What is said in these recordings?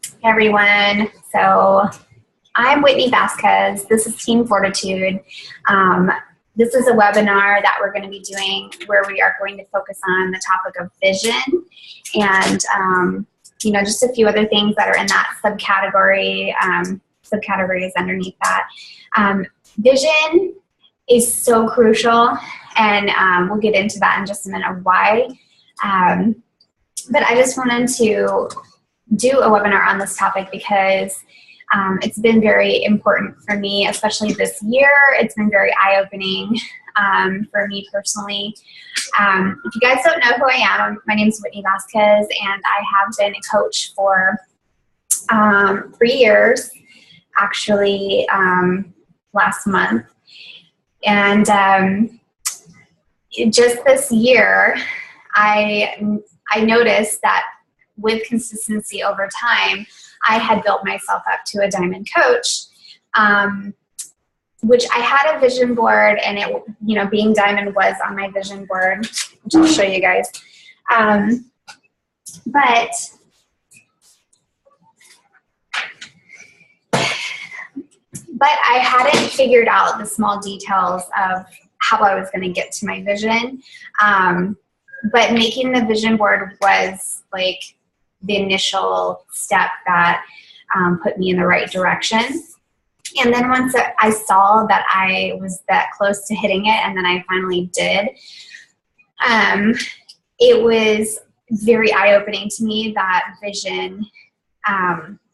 Hey everyone. So I'm Whitney Vasquez. This is Team Fortitude. This is a webinar that we're going to be doing where we are going to focus on the topic of vision and, just a few other things that are in that subcategory, subcategories underneath that. Vision is so crucial, and we'll get into that in just a minute why. But I just wanted to do a webinar on this topic because it's been very important for me, especially this year. It's been very eye-opening for me personally. If you guys don't know who I am, my name is Whitney Vasquez, and I have been a coach for 3 years, actually last month. And just this year, I noticed that with consistency over time, I had built myself up to a diamond coach, which I had a vision board, and it, being diamond was on my vision board, which I'll show you guys. But I hadn't figured out the small details of how I was going to get to my vision. But making the vision board was like the initial step that put me in the right direction. And then once I saw that I was that close to hitting it, and then I finally did, it was very eye-opening to me that vision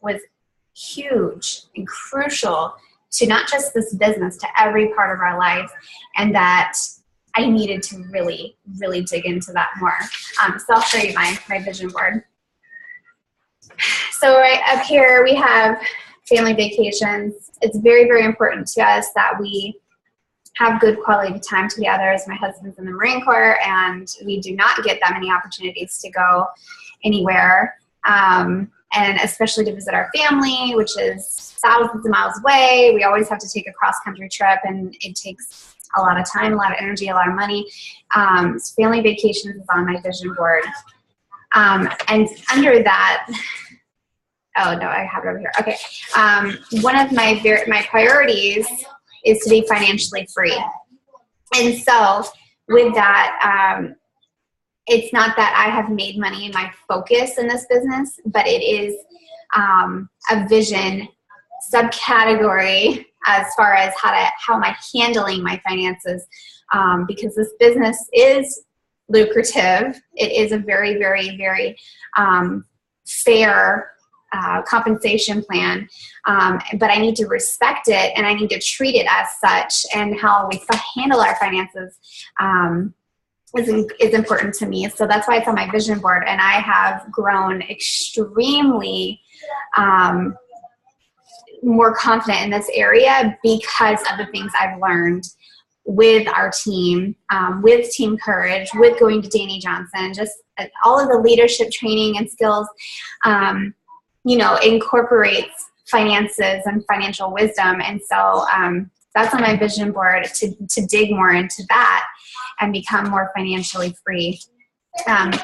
was huge and crucial to not just this business, to every part of our life, and that I needed to really, really dig into that more. So I'll show you my vision board. So right up here we have family vacations. It's very, very important to us that we have good quality time together, as my husband's in the Marine Corps, and we do not get that many opportunities to go anywhere, and especially to visit our family, which is thousands of miles away. We always have to take a cross-country trip, and it takes a lot of time, a lot of energy, a lot of money. So family vacations is on my vision board. And under that, oh no, I have it over here. Okay. One of my priorities is to be financially free. And so with that, it's not that I have made money my focus in this business, but it is a vision subcategory as far as how am I handling my finances, because this business is lucrative. It is a very, very, very fair compensation plan, but I need to respect it, and I need to treat it as such, and how we handle our finances is important to me. So that's why it's on my vision board, and I have grown extremely more confident in this area because of the things I've learned with our team, with Team Courage, with going to Danny Johnson, just all of the leadership training and skills, incorporates finances and financial wisdom. And so that's on my vision board, to dig more into that and become more financially free.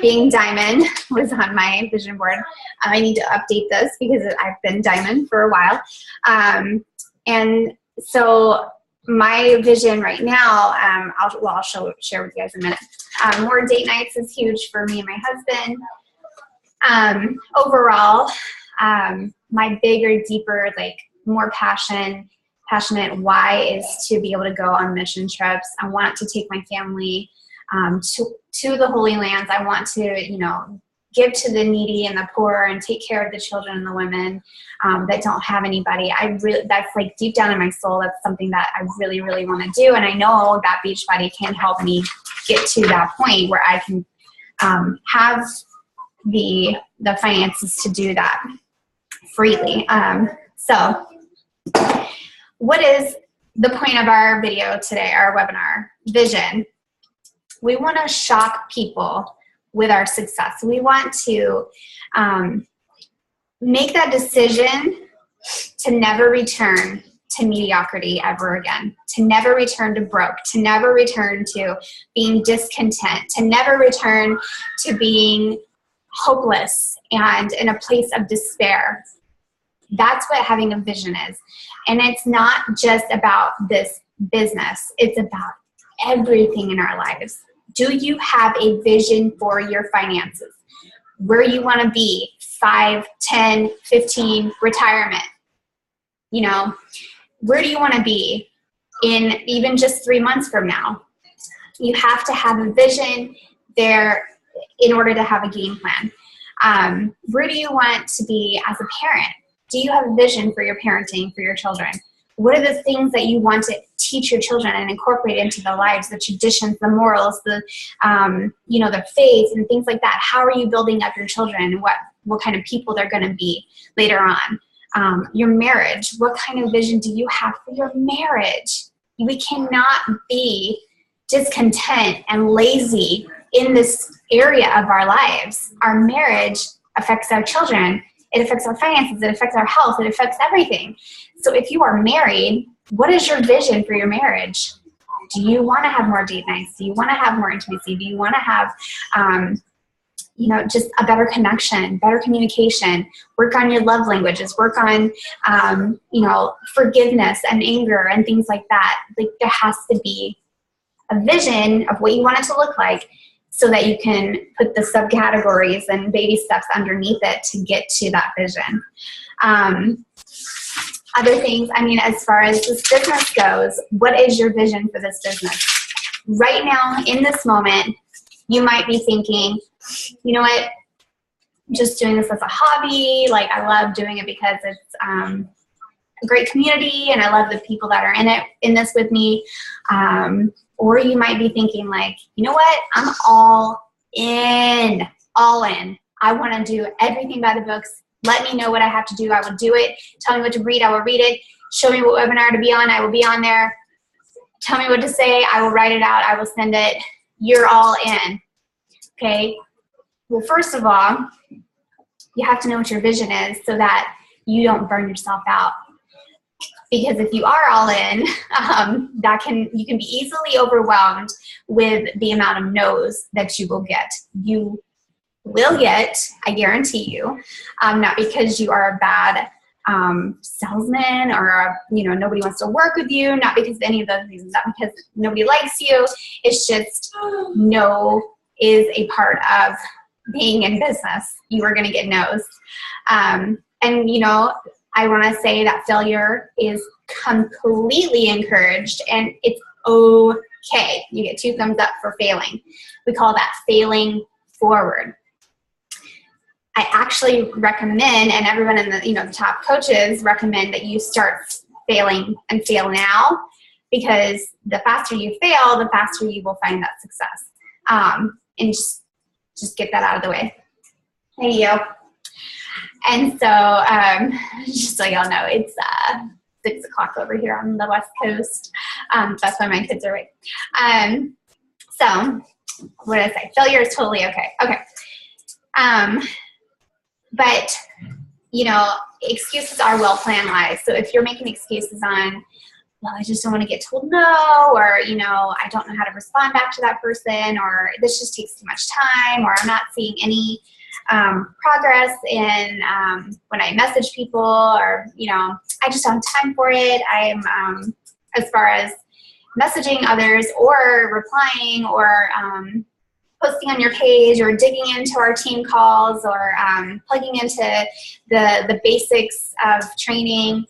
Being diamond was on my vision board. I need to update this because I've been diamond for a while. And so my vision right now, I'll share with you guys in a minute. More date nights is huge for me and my husband. Overall, my bigger, deeper, more passionate why is to be able to go on mission trips. I want to take my family to the Holy Lands. I want to, give to the needy and the poor and take care of the children and the women that don't have anybody. That's deep down in my soul. That's something that I really, really want to do. And I know that Beachbody can help me get to that point where I can have the finances to do that freely. So what is the point of our video today, our webinar? Vision. We want to shock people with our success. We want to make that decision to never return to mediocrity ever again, to never return to broke, to never return to being discontent, to never return to being hopeless and in a place of despair. That's what having a vision is. And it's not just about this business. It's about everything in our lives. Do you have a vision for your finances? Where you want to be 5, 10, 15, retirement? You know, where do you want to be in even just 3 months from now? You have to have a vision there in order to have a game plan. Where do you want to be as a parent? Do you have a vision for your parenting, for your children? What are the things that you want to teach your children and incorporate into their lives, the traditions, the morals, the, their faith and things like that? How are you building up your children and what kind of people they're going to be later on? Your marriage, what kind of vision do you have for your marriage? We cannot be discontent and lazy in this area of our lives. Our marriage affects our children. It affects our finances. It affects our health. It affects everything. So if you are married, what is your vision for your marriage? Do you want to have more date nights? Do you want to have more intimacy? Do you want to have, just a better connection, better communication? Work on your love languages. Work on, forgiveness and anger and things like that. Like, there has to be a vision of what you want it to look like, so that you can put the subcategories and baby steps underneath it to get to that vision. Other things, as far as this business goes, what is your vision for this business? Right now, in this moment, you might be thinking, you know what, I'm just doing this as a hobby. Like, I love doing it because it's a great community and I love the people that are in this with me. Or you might be thinking like, you know what, I'm all in. I want to do everything by the books. Let me know what I have to do. I will do it. Tell me what to read. I will read it. Show me what webinar to be on. I will be on there. Tell me what to say. I will write it out. I will send it. You're all in. Okay. Well, first of all, you have to know what your vision is so that you don't burn yourself out. Because if you are all in, you can be easily overwhelmed with the amount of no's that you will get. You will get, I guarantee you, not because you are a bad salesman or nobody wants to work with you, not because of any of those reasons, not because nobody likes you. It's just no is a part of being in business. You are going to get no's, I want to say that failure is completely encouraged, and it's okay. You get 2 thumbs up for failing. We call that failing forward. I actually recommend, and everyone in the top coaches recommend, that you start failing and fail now, because the faster you fail, the faster you will find that success. And just get that out of the way. There you go. And so, just so y'all know, it's 6 o'clock over here on the West Coast. That's why my kids are awake. So, what did I say? Failure is totally okay. Okay. But, excuses are well-planned lies. So if you're making excuses on, well, I just don't want to get told no, or, I don't know how to respond back to that person, or this just takes too much time, or I'm not seeing any progress in when I message people, or I just don't have time for it. I'm as far as messaging others or replying or posting on your page or digging into our team calls or plugging into the basics of training.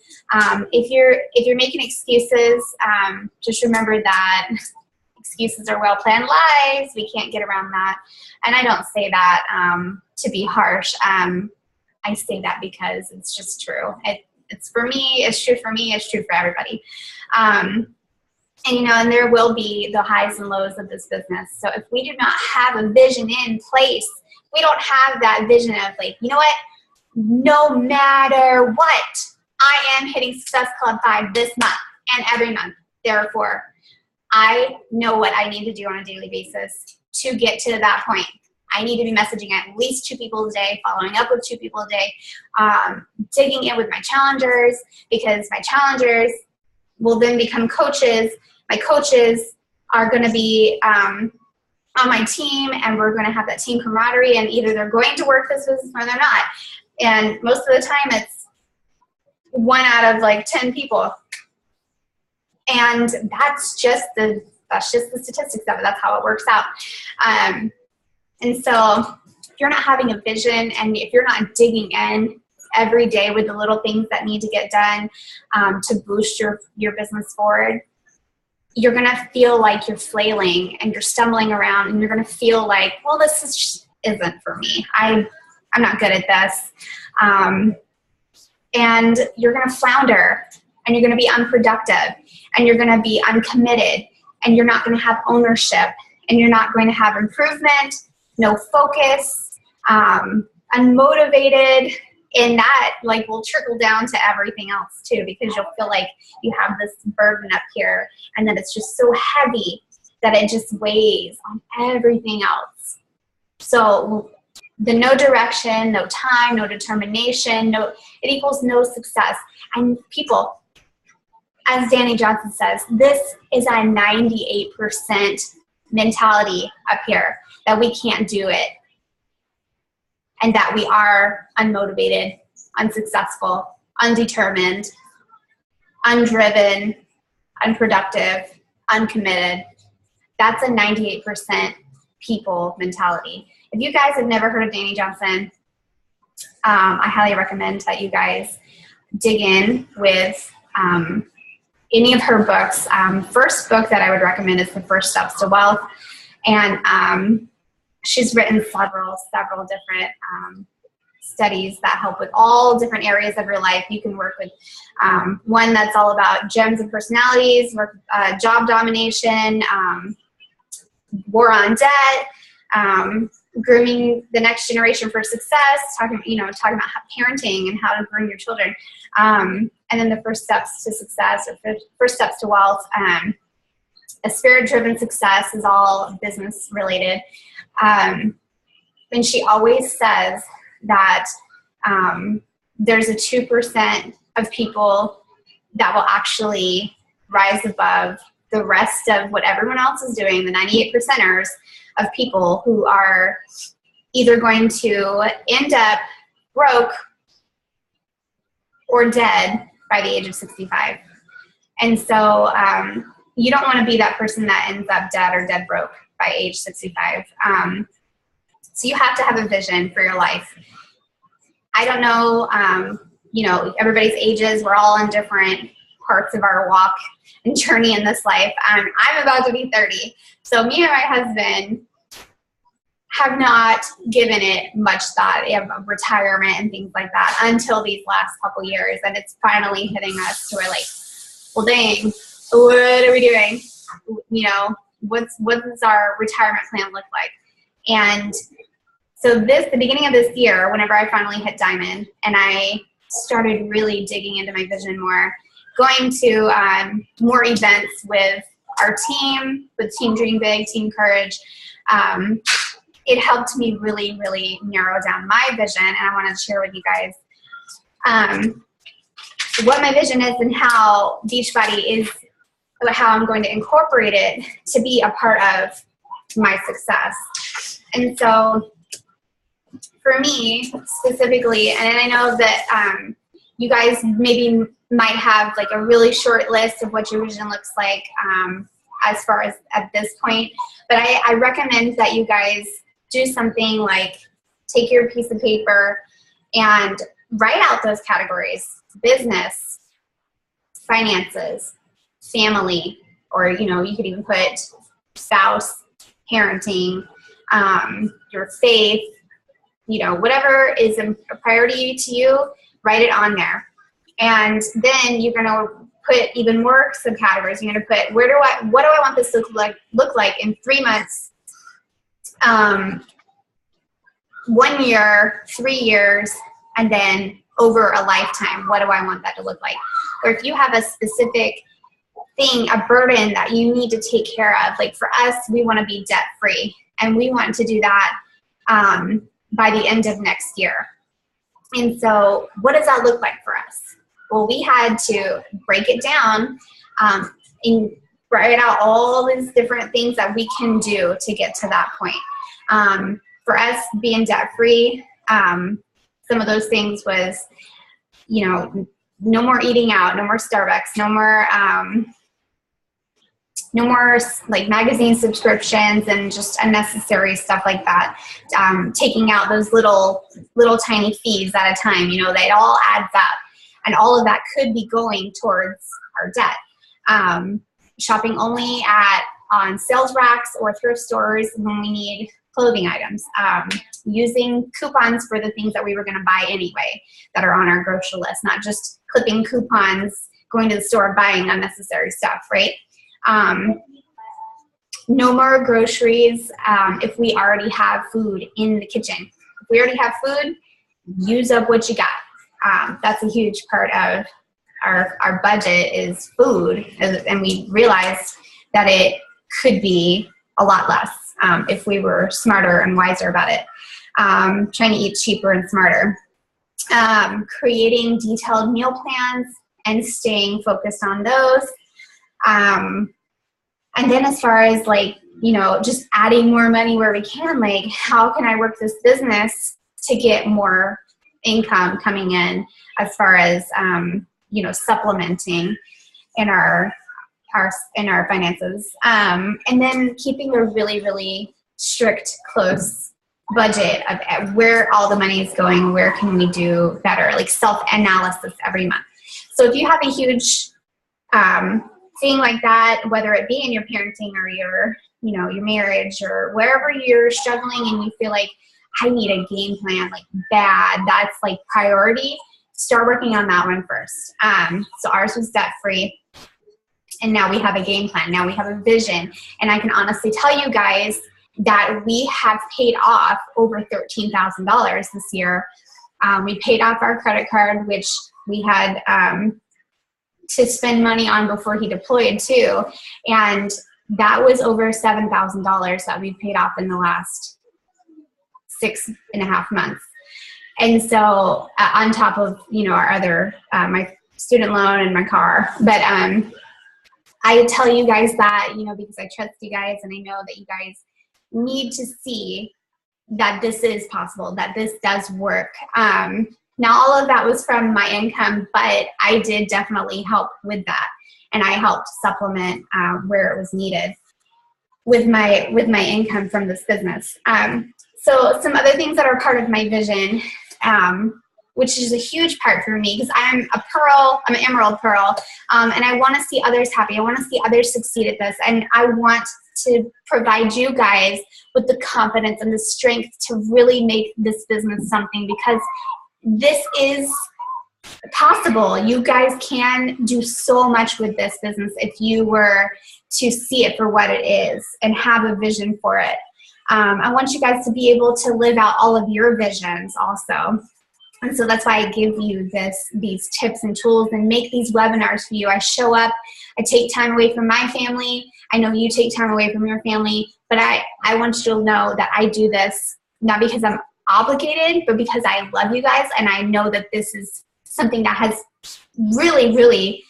If you're making excuses, just remember that excuses are well-planned lies. We can't get around that. And I don't say that to be harsh. I say that because it's just true. It's for me, it's true for me, it's true for everybody. And there will be the highs and lows of this business. So if we do not have a vision in place, we don't have that vision of like, you know what, no matter what, I am hitting Success Club 5 this month and every month. Therefore, I know what I need to do on a daily basis to get to that point. I need to be messaging at least 2 people a day, following up with 2 people a day, digging in with my challengers, because my challengers will then become coaches. My coaches are going to be on my team, and we're going to have that team camaraderie, and either they're going to work this business or they're not. And most of the time 1 out of like 10 people. And that's just the statistics of it. That's how it works out. And so if you're not having a vision, and if you're not digging in every day with the little things that need to get done to boost your business forward, you're going to feel like you're flailing and you're stumbling around, and you're going to feel like, well, isn't for me. I'm not good at this. And you're going to flounder, and you're going to be unproductive, and you're going to be uncommitted, and you're not going to have ownership, and you're not going to have improvement, no focus, unmotivated. And that like will trickle down to everything else too, because you'll feel like you have this burden up here, and then it's just so heavy that it just weighs on everything else. So the no direction, no time, no determination, it equals no success. And people, as Danny Johnson says, this is a 98% mentality up here, that we can't do it, and that we are unmotivated, unsuccessful, undetermined, undriven, unproductive, uncommitted. That's a 98% people mentality. If you guys have never heard of Danny Johnson, I highly recommend that you guys dig in with any of her books. First book that I would recommend is The First Steps to Wealth. And she's written several different studies that help with all different areas of your life. You can work with one that's all about gems and personalities, job domination, war on debt, grooming the next generation for success, talking about parenting and how to groom your children, and then the first steps to success, or first steps to wealth. A spirit-driven success is all business related. And she always says that there's a 2% of people that will actually rise above the rest of what everyone else is doing, the 98%ers of people who are either going to end up broke or dead by the age of 65. And so you don't want to be that person that ends up dead or dead broke by age 65. So you have to have a vision for your life. I don't know, everybody's ages. We're all in different parts of our walk and journey in this life. I'm about to be 30. So me and my husband have not given it much thought of retirement and things like that until these last couple years. And it's finally hitting us to where like, well, dang, what are we doing? What does our retirement plan look like? And so the beginning of this year, whenever I finally hit diamond and I started really digging into my vision more, going to more events with our team, with Team Dream Big, Team Courage, it helped me really, really narrow down my vision, and I wanted to share with you guys what my vision is and how Beachbody is, how I'm going to incorporate it to be a part of my success. And so for me specifically, and I know that you guys maybe might have like a really short list of what your vision looks like as far as at this point, but I recommend that you guys do something like take your piece of paper and write out those categories: business, finances, family, or you could even put spouse, parenting, your faith, whatever is a priority to you, write it on there. And then you're going to put even more subcategories. You're going to put what do I want this to look like in 3 months, 1 year, 3 years, and then over a lifetime, what do I want that to look like? Or if you have a specific thing, a burden that you need to take care of, like for us, we want to be debt free, and we want to do that by the end of next year. And so what does that look like for us? Well, we had to break it down and write out all these different things that we can do to get to that point. For us, being debt free, some of those things was, no more eating out, no more Starbucks, no more like magazine subscriptions and just unnecessary stuff like that. Taking out those little tiny fees at a time, you know, that all adds up. And all of that could be going towards our debt. Shopping only on sales racks or thrift stores when we need clothing items. Using coupons for the things that we were going to buy anyway that are on our grocery list, not just clipping coupons, going to the store, buying unnecessary stuff, right? No more groceries if we already have food in the kitchen. If we already have food, use up what you got. That's a huge part of our budget is food, and we realized that it could be a lot less if we were smarter and wiser about it. Trying to eat cheaper and smarter. Creating detailed meal plans and staying focused on those. And then as far as like, you know, just adding more money where we can, like how can I work this business to get more income coming in as far as, you know, supplementing in our finances. And then keeping a really, really strict, close budget of where all the money is going, where can we do better, like self-analysis every month. So if you have a huge thing like that, whether it be in your parenting or your, you know, your marriage or wherever you're struggling and you feel like I need a game plan, like bad, that's like priority, start working on that one first. So ours was debt-free. And now we have a game plan. Now we have a vision. And I can honestly tell you guys that we have paid off over $13,000 this year. We paid off our credit card, which we had to spend money on before he deployed too. And that was over $7,000 that we paid off in the last 6.5 months. And so on top of, you know, our other, my student loan and my car. But I tell you guys that, you know, because I trust you guys and I know that you guys need to see that this is possible, that this does work. Now, all of that was from my income, but I did definitely help with that. And I helped supplement where it was needed with my income from this business. So some other things that are part of my vision, which is a huge part for me because I'm an emerald pearl, and I want to see others happy. I want to see others succeed at this. And I want to provide you guys with the confidence and the strength to really make this business something, because this is possible. You guys can do so much with this business if you were to see it for what it is and have a vision for it. I want you guys to be able to live out all of your visions also. And so that's why I give you these tips and tools and make these webinars for you. I show up, I take time away from my family. I know you take time away from your family, but I want you to know that I do this not because I'm obligated, but because I love you guys and I know that this is something that has really, really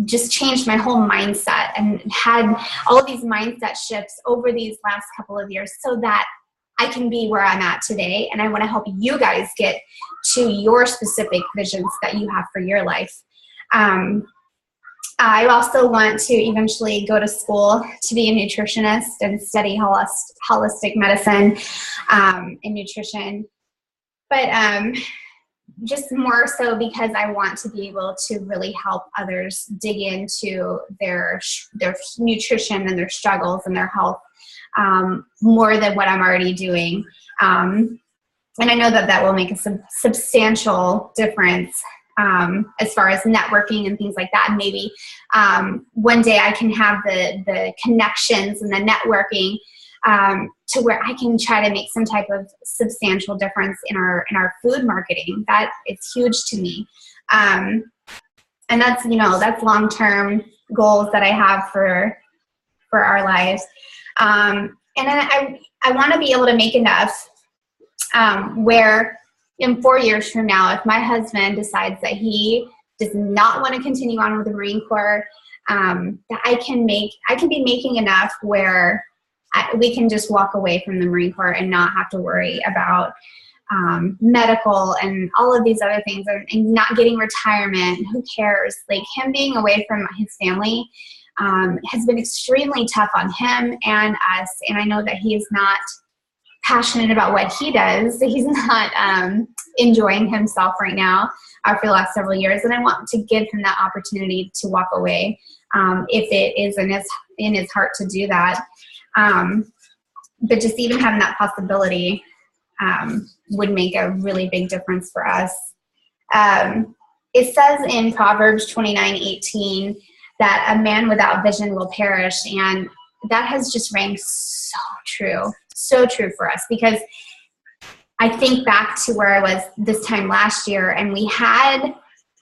just changed my whole mindset and had all of these mindset shifts over these last couple of years so that I can be where I'm at today. And I want to help you guys get to your specific visions that you have for your life. I also want to eventually go to school to be a nutritionist and study holistic medicine and nutrition. But just more so because I want to be able to really help others dig into their nutrition and their struggles and their health more than what I'm already doing. And I know that will make a substantial difference as far as networking and things like that. And maybe one day I can have the connections and the networking to where I can try to make some type of substantial difference in our food marketing. That is huge to me. And that's, that's long-term goals that I have for our lives. And then I want to be able to make enough where in 4 years from now, if my husband decides that he does not want to continue on with the Marine Corps, that I can be making enough where we can just walk away from the Marine Corps and not have to worry about medical and all of these other things, and not getting retirement. Who cares? Like, him being away from his family has been extremely tough on him and us. And I know that he is not passionate about what he does. He's not enjoying himself right now for the last several years. And I want to give him that opportunity to walk away if it is in his heart to do that. But just even having that possibility would make a really big difference for us. It says in Proverbs 29:18 that a man without vision will perish. And that has just rang so true for us, because I think back to where I was this time last year, and we had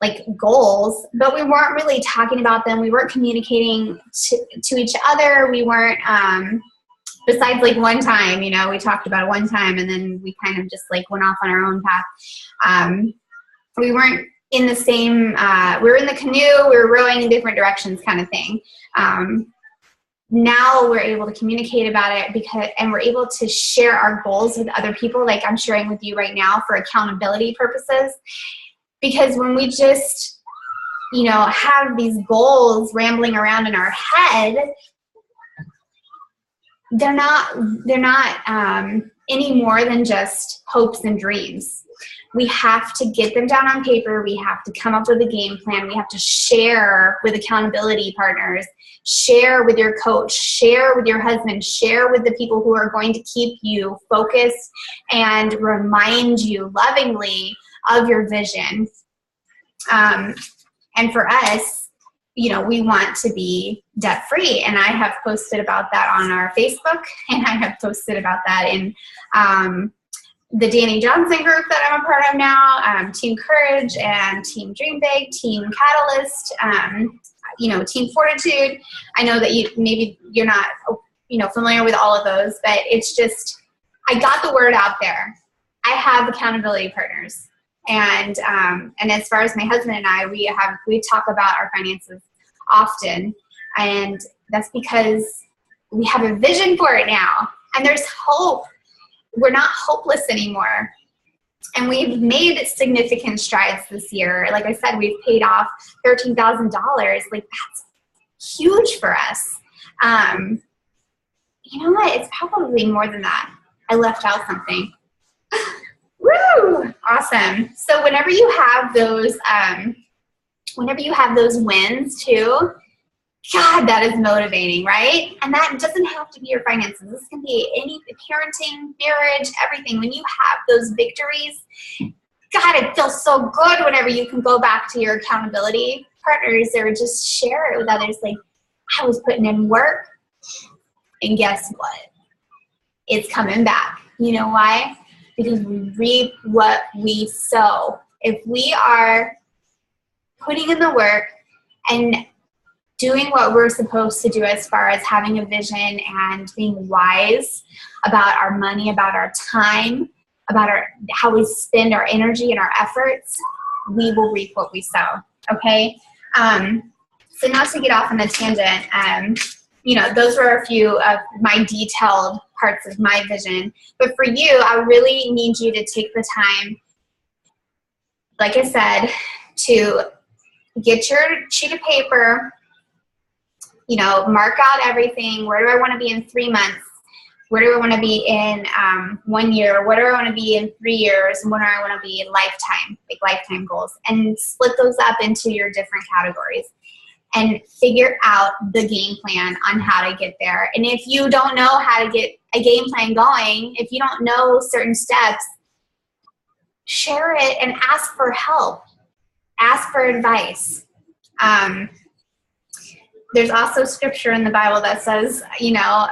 like goals, but we weren't really talking about them. We weren't communicating to each other. We weren't, besides like one time, you know, we talked about it one time, and then we kind of just like went off on our own path. We weren't in the same, we were in the canoe, we were rowing in different directions kind of thing. Now we're able to communicate about it and we're able to share our goals with other people, like I'm sharing with you right now, for accountability purposes. Because when we just, you know, have these goals rambling around in our head, they're not any more than just hopes and dreams. We have to get them down on paper. We have to come up with a game plan. We have to share with accountability partners, share with your coach, share with your husband, share with the people who are going to keep you focused and remind you lovingly of your vision. And for us, you know, we want to be debt-free. And I have posted about that on our Facebook, and I have posted about that in the Danny Johnson group that I'm a part of now, Team Courage and Team Dream Big, Team Catalyst, you know, Team Fortitude. I know that you're not, you know, familiar with all of those, but it's just, I got the word out there. I have accountability partners. And as far as my husband and I, we talk about our finances often, and that's because we have a vision for it now, and there's hope. We're not hopeless anymore. And we've made significant strides this year. Like I said, we've paid off $13,000. Like, that's huge for us. You know what? It's probably more than that. I left out something. Woo! Awesome. So whenever you have those wins too, God, that is motivating, right? And that doesn't have to be your finances. This can be any parenting, marriage, everything. When you have those victories, God, it feels so good whenever you can go back to your accountability partners or just share it with others. Like, I was putting in work, and guess what? It's coming back. You know why? Because we reap what we sow. If we are putting in the work and doing what we're supposed to do as far as having a vision and being wise about our money, about our time, about how we spend our energy and our efforts, we will reap what we sow, okay? So not to get off on a tangent, you know, those were a few of my detailed parts of my vision. But for you, I really need you to take the time, like I said, to get your sheet of paper, you know, mark out everything. Where do I want to be in 3 months? Where do I want to be in 1 year? Where do I want to be in 3 years? And where do I want to be in lifetime, like lifetime goals? And split those up into your different categories and figure out the game plan on how to get there. And if you don't know how to get a game plan going, if you don't know certain steps, share it and ask for help. Ask for advice. There's also scripture in the Bible that says, you know,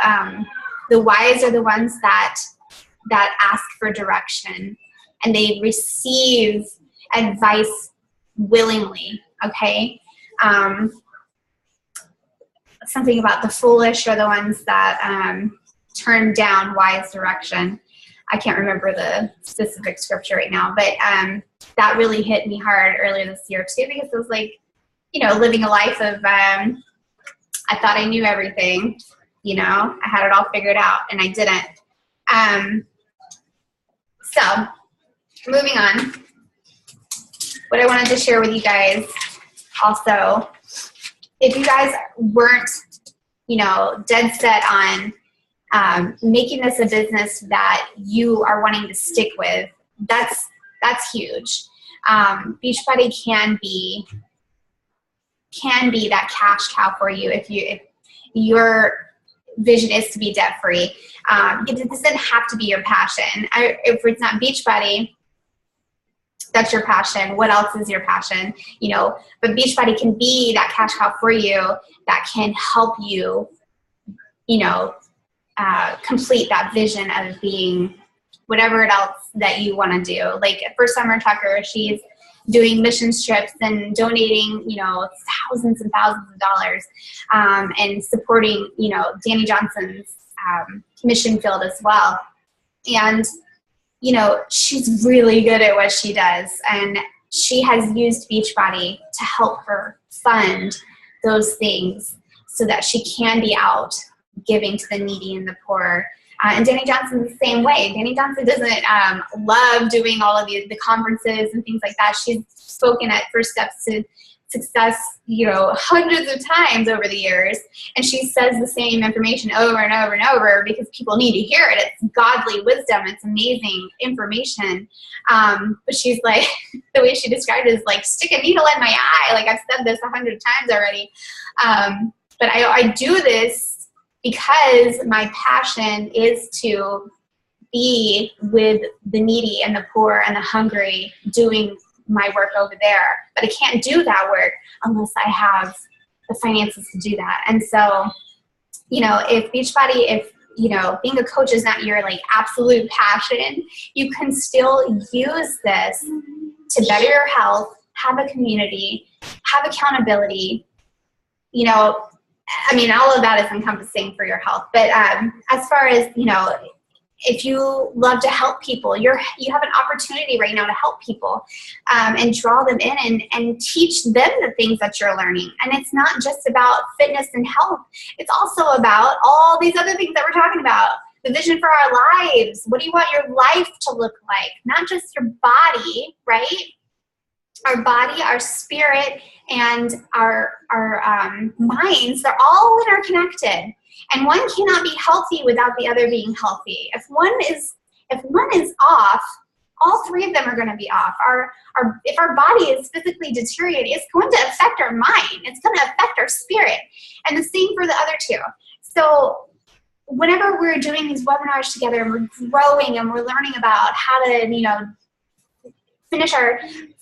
the wise are the ones that ask for direction, and they receive advice willingly, okay? Something about the foolish are the ones that turn down wise direction. I can't remember the specific scripture right now, but that really hit me hard earlier this year too, because it was like, you know, living a life of, I thought I knew everything, you know, I had it all figured out, and I didn't. So moving on. What I wanted to share with you guys also, if you guys weren't, dead set on making this a business that you are wanting to stick with, that's huge. Beachbody can be that cash cow for you if your vision is to be debt free. It doesn't have to be your passion. If it's not Beachbody, that's your passion. What else is your passion? But Beachbody can be that cash cow for you that can help you, complete that vision of being whatever else that you want to do. Like for Summer Tucker, she's doing mission trips and donating, thousands and thousands of dollars, and supporting, Danny Johnson's mission field as well. And, she's really good at what she does. And she has used Beachbody to help her fund those things so that she can be out giving to the needy and the poor. And Danny Johnson's the same way. Danny Johnson doesn't love doing all of the conferences and things like that. She's spoken at First Steps to Success, hundreds of times over the years. And she says the same information over and over and over because people need to hear it. It's godly wisdom. It's amazing information. But she's like, the way she described it is like, stick a needle in my eye. Like I've said this 100 times already. But I do this because my passion is to be with the needy and the poor and the hungry doing my work over there. But I can't do that work unless I have the finances to do that. And so, if Beachbody, being a coach is not your like absolute passion, you can still use this to better your health, have a community, have accountability, all of that is encompassing for your health. But as far as, if you love to help people, you have an opportunity right now to help people and draw them in and teach them the things that you're learning. And it's not just about fitness and health. It's also about all these other things that we're talking about. The vision for our lives. What do you want your life to look like? Not just your body, right? Our body, our spirit, and our minds, they're all interconnected. And one cannot be healthy without the other being healthy. If one is off, all three of them are going to be off. If our body is physically deteriorating, it's going to affect our mind. It's going to affect our spirit. And the same for the other two. So whenever we're doing these webinars together and we're growing and we're learning about how to,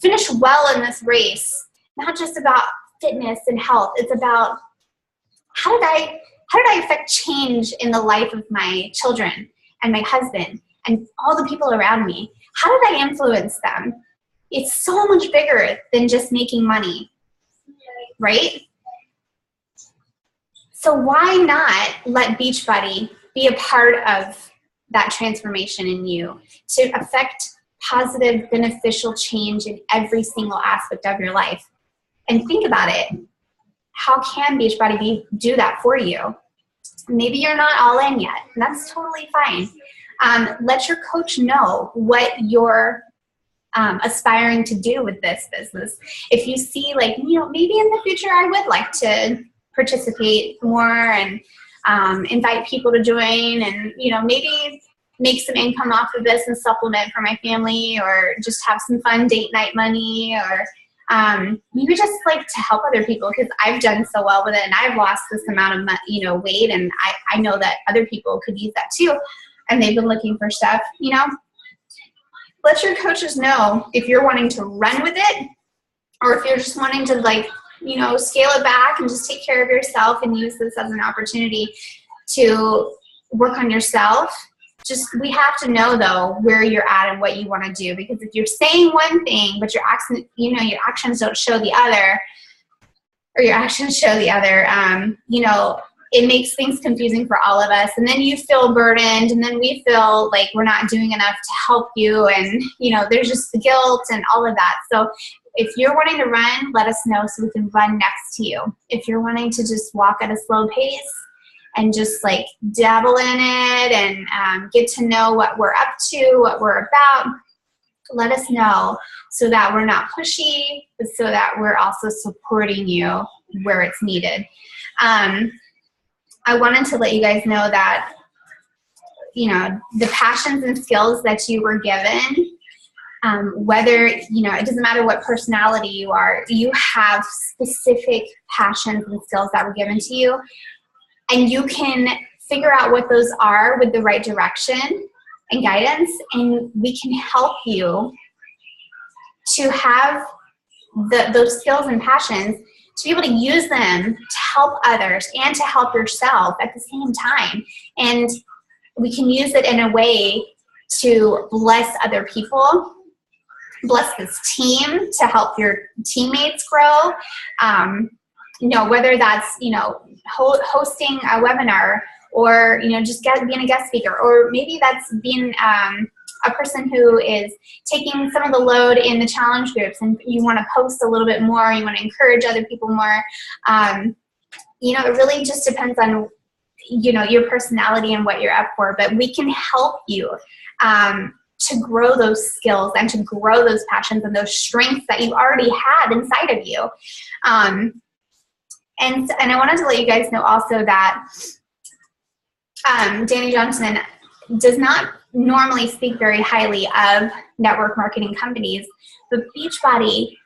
finish well in this race, not just about fitness and health. It's about how did I affect change in the life of my children and my husband and all the people around me? How did I influence them? It's so much bigger than just making money, right? So why not let Beachbody be a part of that transformation in you to affect positive, beneficial change in every single aspect of your life? And think about it. How can Beachbody do that for you? Maybe you're not all in yet. That's totally fine. Let your coach know what you're aspiring to do with this business. If you see maybe in the future I would like to participate more and invite people to join and, maybe make some income off of this and supplement for my family, or just have some fun date night money, or maybe just like to help other people, because I've done so well with it and I've lost this amount of weight, and I know that other people could use that too, and they've been looking for stuff. Let your coaches know if you're wanting to run with it, or if you're just wanting to scale it back and just take care of yourself and use this as an opportunity to work on yourself. We have to know though where you're at and what you want to do, because if you're saying one thing but your actions don't show the other, or your actions show the other, it makes things confusing for all of us, and then you feel burdened, and then we feel like we're not doing enough to help you, and there's just the guilt and all of that. So if you're wanting to run, let us know so we can run next to you. If you're wanting to just walk at a slow pace and just dabble in it and get to know what we're up to, what we're about, let us know so that we're not pushy, but so that we're also supporting you where it's needed. I wanted to let you guys know that, you know, the passions and skills that you were given, whether, you know, it doesn't matter what personality you are, you have specific passions and skills that were given to you, and you can figure out what those are with the right direction and guidance, and we can help you to have those skills and passions to be able to use them to help others and to help yourself at the same time. And we can use it in a way to bless other people, bless this team, to help your teammates grow. You know, whether that's, you know, hosting a webinar, or, you know, just being a guest speaker, or maybe that's being a person who is taking some of the load in the challenge groups, and you want to post a little bit more, you want to encourage other people more. You know, it really just depends on, you know, your personality and what you're up for, but we can help you to grow those skills and to grow those passions and those strengths that you already had inside of you. And I wanted to let you guys know also that Danny Johnson does not normally speak very highly of network marketing companies, but Beachbody,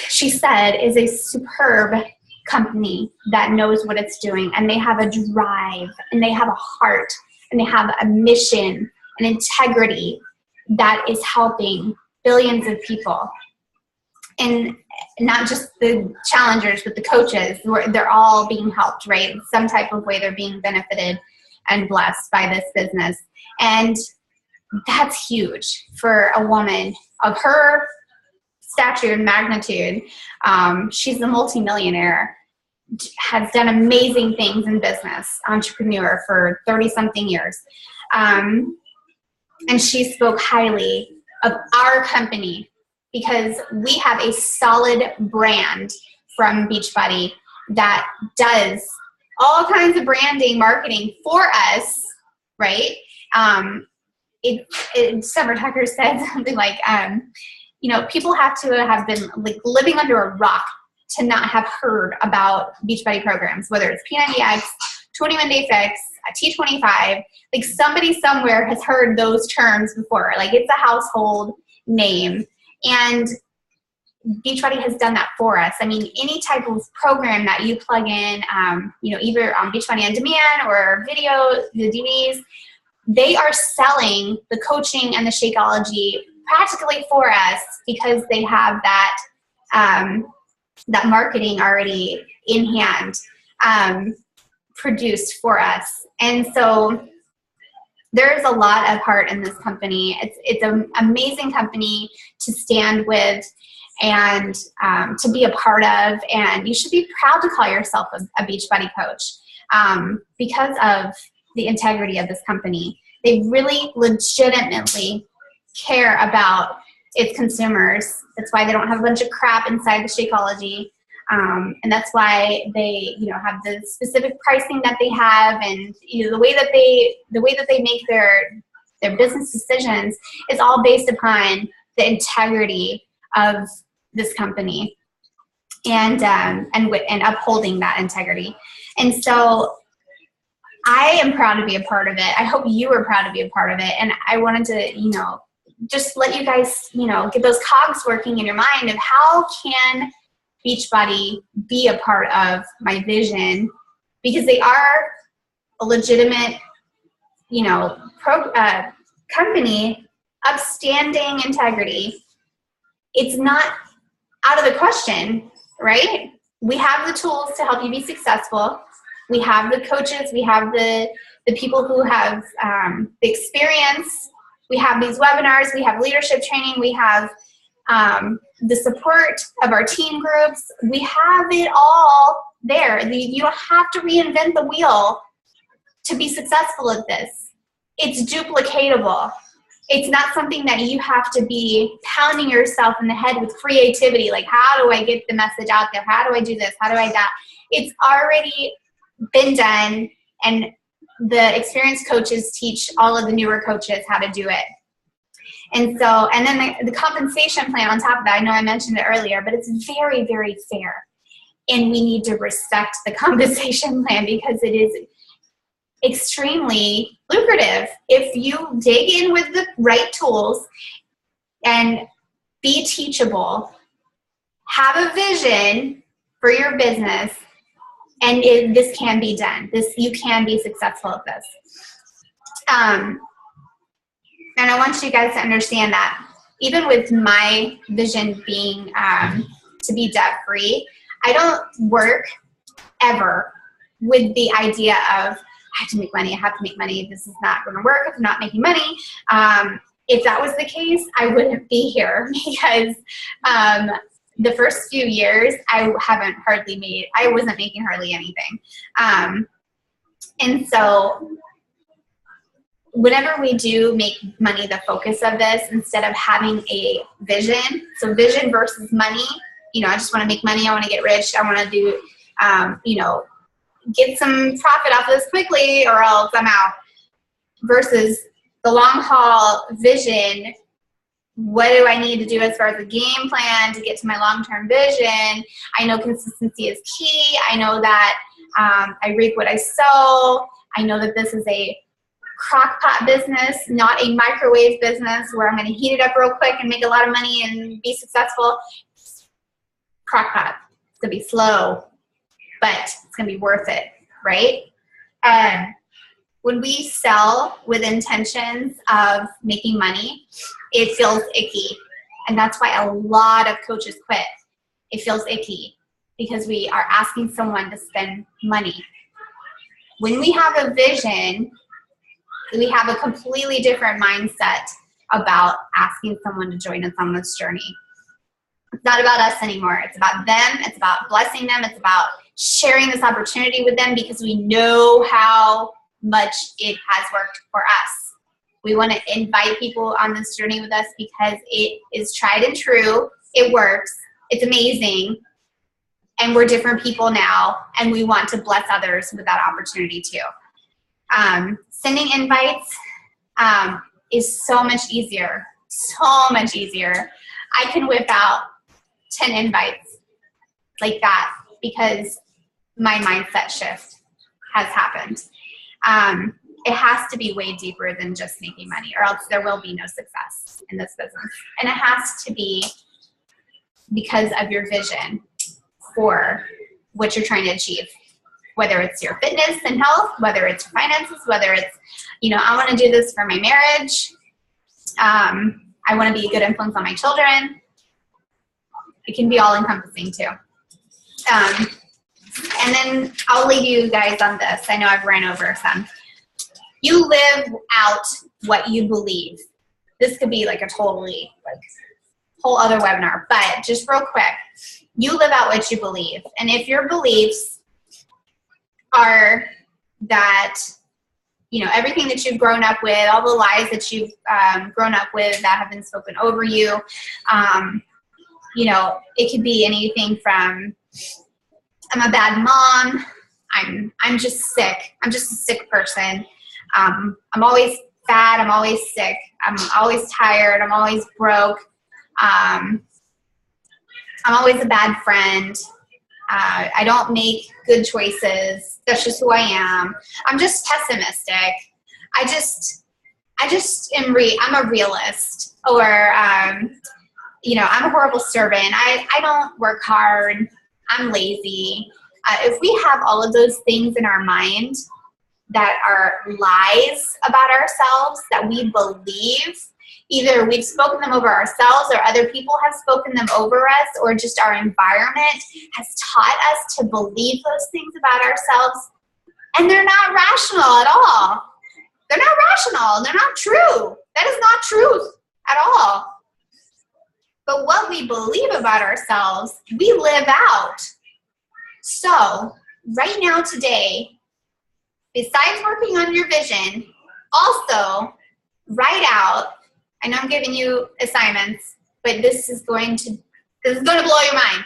she said, is a superb company that knows what it's doing, and they have a drive, and they have a heart, and they have a mission, an integrity that is helping billions of people. And not just the challengers, but the coaches, they're all being helped, right? In some type of way, they're being benefited and blessed by this business. And that's huge for a woman of her stature and magnitude. She's a multimillionaire, has done amazing things in business, entrepreneur for 30-something years. And she spoke highly of our company, because we have a solid brand from Beachbody that does all kinds of branding, marketing for us, right? Summer Tucker said something like, you know, people have to have been like living under a rock to not have heard about Beachbody programs, whether it's P90X, 21-Day Fix, T25. Like, somebody somewhere has heard those terms before. Like, it's a household name. And Beachbody has done that for us. I mean, any type of program that you plug in, you know, either on Beachbody On Demand or video, the DVDs, they are selling the coaching and the Shakeology practically for us, because they have that that marketing already in hand, produced for us. And so there's a lot of heart in this company. It's an amazing company to stand with and to be a part of, and you should be proud to call yourself a Beachbody coach because of the integrity of this company. They really legitimately care about its consumers. That's why they don't have a bunch of crap inside the Shakeology. And that's why they, you know, have the specific pricing that they have, and you know, the way that they make their business decisions is all based upon the integrity of this company, and upholding that integrity. And so I am proud to be a part of it. I hope you are proud to be a part of it. And I wanted to, you know, just let you guys, you know, get those cogs working in your mind of how can Beachbody be a part of my vision, because they are a legitimate, you know, company, upstanding integrity. It's not out of the question, right? We have the tools to help you be successful. We have the coaches. We have the people who have the experience. We have these webinars. We have leadership training. We have the support of our team groups. We have it all there. You don't have to reinvent the wheel to be successful at this. It's duplicatable. It's not something that you have to be pounding yourself in the head with creativity. Like, how do I get the message out there? How do I do this? How do I that? It's already been done, and the experienced coaches teach all of the newer coaches how to do it. And so, and then the compensation plan on top of that, I know I mentioned it earlier, but it's very, very fair. And we need to respect the compensation plan because it is extremely lucrative. If you dig in with the right tools and be teachable, have a vision for your business, and this can be done. You can be successful at this. And I want you guys to understand that even with my vision being to be debt-free, I don't work ever with the idea of I have to make money, I have to make money, this is not going to work if I'm not making money. If that was the case, I wouldn't be here because the first few years I wasn't making hardly anything. And so whenever we do make money the focus of this, instead of having a vision, so vision versus money, I just want to make money, I want to get rich, I want to do, get some profit off of this quickly or else I'm out, versus the long haul vision. What do I need to do as far as a game plan to get to my long-term vision? I know consistency is key. I know that I reap what I sow. I know that this is a crock pot business, not a microwave business where I'm going to heat it up real quick and make a lot of money and be successful. Crock pot. It's going to be slow, but it's going to be worth it, right? When we sell with intentions of making money, it feels icky. And that's why a lot of coaches quit. It feels icky because we are asking someone to spend money. When we have a vision, we have a completely different mindset about asking someone to join us on this journey. It's not about us anymore. It's about them. It's about blessing them. It's about sharing this opportunity with them because we know how much it has worked for us. We want to invite people on this journey with us because it is tried and true. It works. It's amazing. And we're different people now, and we want to bless others with that opportunity too. Sending invites is so much easier. So much easier. I can whip out 10 invites like that because my mindset shift has happened. It has to be way deeper than just making money, or else there will be no success in this business. And it has to be because of your vision for what you're trying to achieve, whether it's your fitness and health, whether it's your finances, whether it's, I want to do this for my marriage. I want to be a good influence on my children. It can be all encompassing too. And then I'll leave you guys on this. I know I've ran over some. You live out what you believe. This could be like a totally whole other webinar, but just real quick, you live out what you believe. And if your beliefs are that, everything that you've grown up with, all the lies that you've grown up with that have been spoken over you, it could be anything from, I'm a bad mom, I'm just sick, I'm just a sick person, I'm always fat, I'm always sick, I'm always tired, I'm always broke, I'm always a bad friend, I don't make good choices, that's just who I am, I'm just pessimistic, I'm a realist, or I'm a horrible servant, I don't work hard, I'm lazy. If we have all of those things in our mind that are lies about ourselves that we believe, either we've spoken them over ourselves or other people have spoken them over us, or just our environment has taught us to believe those things about ourselves, and they're not rational at all. They're not rational. They're not true. That is not truth at all. But what we believe about ourselves, we live out. So right now, today, besides working on your vision, also write out, I know I'm giving you assignments, but this is going to blow your mind.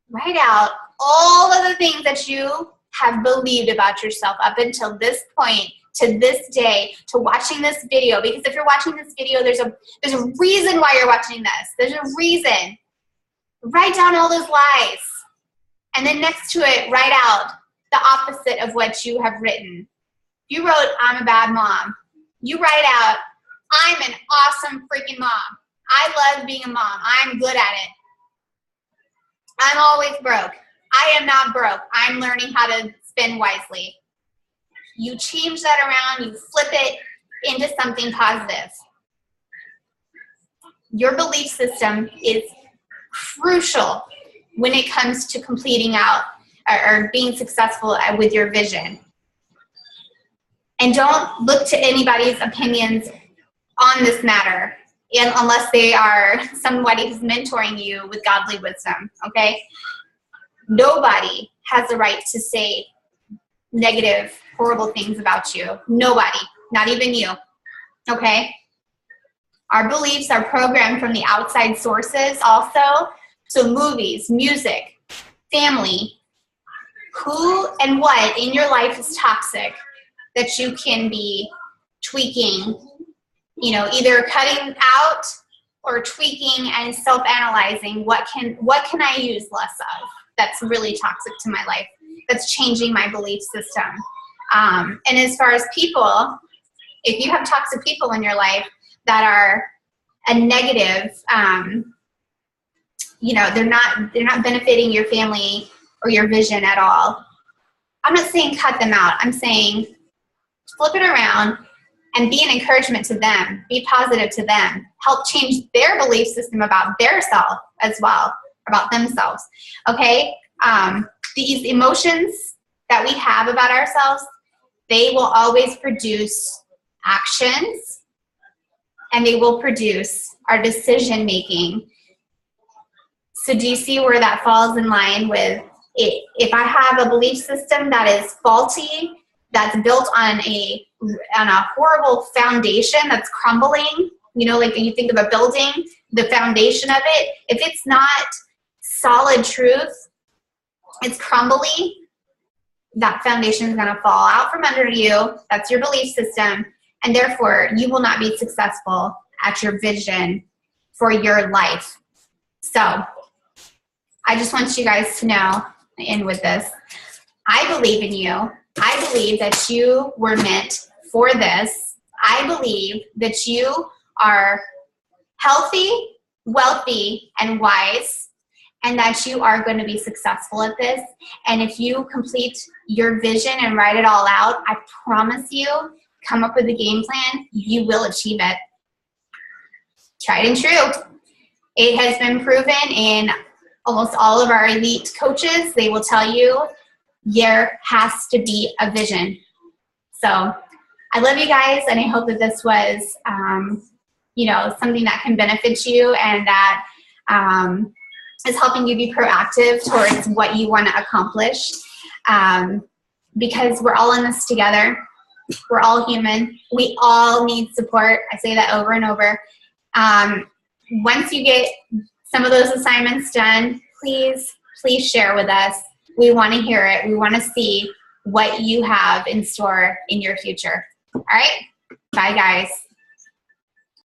Write out all of the things that you have believed about yourself up until this point to this day to watching this video, because if you're watching this video, there's a reason why you're watching this. There's a reason. Write down all those lies. And then next to it, write out the opposite of what you have written. If you wrote, I'm a bad mom, you write out, I'm an awesome freaking mom. I love being a mom. I'm good at it. I'm always broke. I am not broke. I'm learning how to spend wisely. You change that around, you flip it into something positive. Your belief system is crucial when it comes to completing out or being successful with your vision. And don't look to anybody's opinions on this matter, unless they are somebody who's mentoring you with godly wisdom, okay? Nobody has the right to say negative, horrible things about you. Nobody, not even you, okay? Our beliefs are programmed from the outside sources also. So movies, music, family, who and what in your life is toxic that you can be tweaking, you know, either cutting out or tweaking and self-analyzing what can I use less of that's really toxic to my life, that's changing my belief system. And as far as people, if you have toxic people in your life that are a negative, you know, they're not benefiting your family or your vision at all. I'm not saying cut them out. I'm saying flip it around and be an encouragement to them. Be positive to them. Help change their belief system about their self as well, about themselves. Okay? These emotions that we have about ourselves, they will always produce actions, and they will produce our decision making. So do you see where that falls in line with it? If I have a belief system that is faulty, that's built on a horrible foundation that's crumbling, you know, like you think of a building, the foundation of it, if it's not solid truth, it's crumbly, that foundation is going to fall out from under you. That's your belief system. And therefore, you will not be successful at your vision for your life. So I just want you guys to know, and with this, I believe in you. I believe that you were meant for this. I believe that you are healthy, wealthy, and wise, and that you are going to be successful at this. And if you complete your vision and write it all out, I promise you, come up with a game plan, you will achieve it. Tried and true. It has been proven in almost all of our elite coaches. They will tell you there has to be a vision. So I love you guys, and I hope that this was, you know, something that can benefit you and that is helping you be proactive towards what you want to accomplish. Because we're all in this together. We're all human. We all need support. I say that over and over. Once you get some of those assignments done, please share with us. We want to hear it. We want to see what you have in store in your future. All right? Bye, guys.